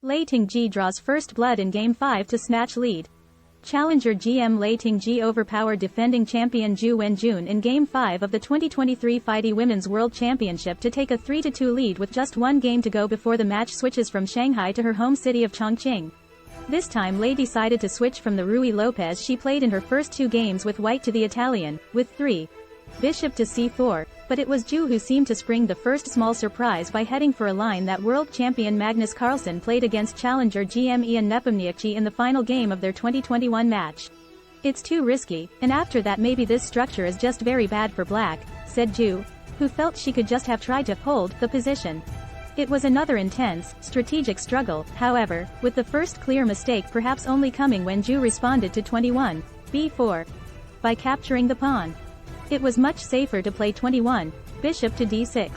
Lei Tingjie draws first blood in Game 5 to snatch lead. Challenger GM Lei Tingjie overpowered defending champion Ju Wenjun in Game 5 of the 2023 FIDE Women's World Championship to take a 3-2 lead with just one game to go before the match switches from Shanghai to her home city of Chongqing. This time Lei decided to switch from the Rui Lopez she played in her first 2 games with white to the Italian, with 3. Bishop to c4, but it was Ju who seemed to spring the first small surprise by heading for a line that world champion Magnus Carlsen played against challenger GM Ian Nepomniachtchi in the final game of their 2021 match. "It's too risky, and after that maybe this structure is just very bad for black," said Ju, who felt she could just have tried to hold the position. It was another intense, strategic struggle, however, with the first clear mistake perhaps only coming when Ju responded to 21 b4 by capturing the pawn. It was much safer to play 21 bishop to d6.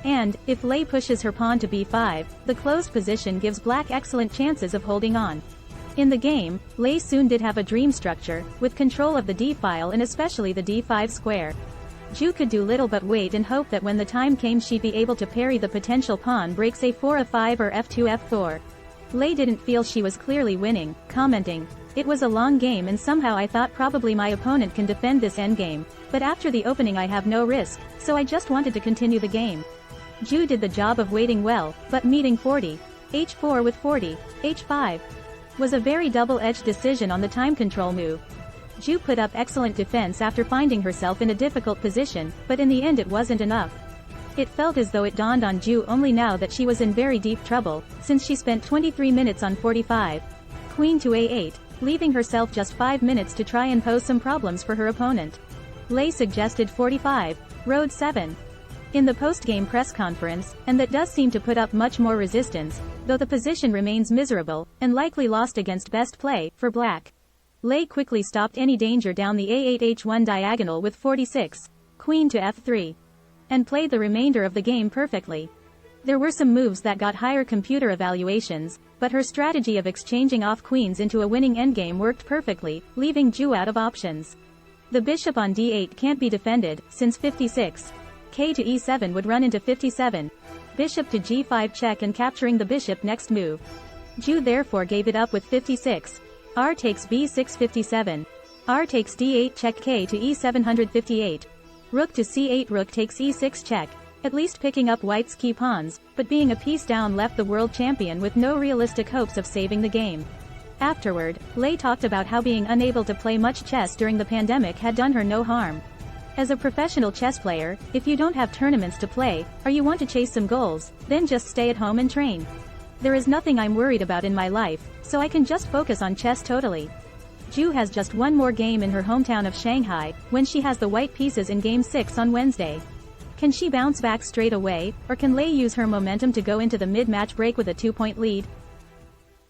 And, if Lei pushes her pawn to b5, the closed position gives black excellent chances of holding on. In the game, Lei soon did have a dream structure, with control of the d-file and especially the d5 square. Ju could do little but wait and hope that when the time came she'd be able to parry the potential pawn breaks a4 a5 or f2 f4. Lei didn't feel she was clearly winning, commenting, "It was a long game and somehow I thought probably my opponent can defend this endgame, but after the opening I have no risk, so I just wanted to continue the game." Ju did the job of waiting well, but meeting 40 h4 with 40 h5 was a very double-edged decision on the time control move. Ju put up excellent defense after finding herself in a difficult position, but in the end it wasn't enough. It felt as though it dawned on Ju only now that she was in very deep trouble, since she spent 23 minutes on 45 queen to a8, leaving herself just 5 minutes to try and pose some problems for her opponent. Lei suggested 45 road 7 in the post-game press conference, and that does seem to put up much more resistance, though the position remains miserable, and likely lost against best play, for black. Lei quickly stopped any danger down the a8h1 diagonal with 46 queen to f3, and played the remainder of the game perfectly. There were some moves that got higher computer evaluations, but her strategy of exchanging off queens into a winning endgame worked perfectly, leaving Ju out of options. The bishop on d8 can't be defended, since 56 k to e7 would run into 57 bishop to g5 check and capturing the bishop next move. Ju therefore gave it up with 56 r takes b6 57, r takes d8 check k to e7 158, rook to c8 rook takes e6 check, at least picking up white's key pawns, but being a piece down left the world champion with no realistic hopes of saving the game. Afterward, Lei talked about how being unable to play much chess during the pandemic had done her no harm. As a professional chess player, if you don't have tournaments to play, or you want to chase some goals, then just stay at home and train. There is nothing I'm worried about in my life, so I can just focus on chess totally. Ju has just one more game in her hometown of Shanghai, when she has the white pieces in Game 6 on Wednesday. Can she bounce back straight away, or can Lei use her momentum to go into the mid-match break with a 2-point lead?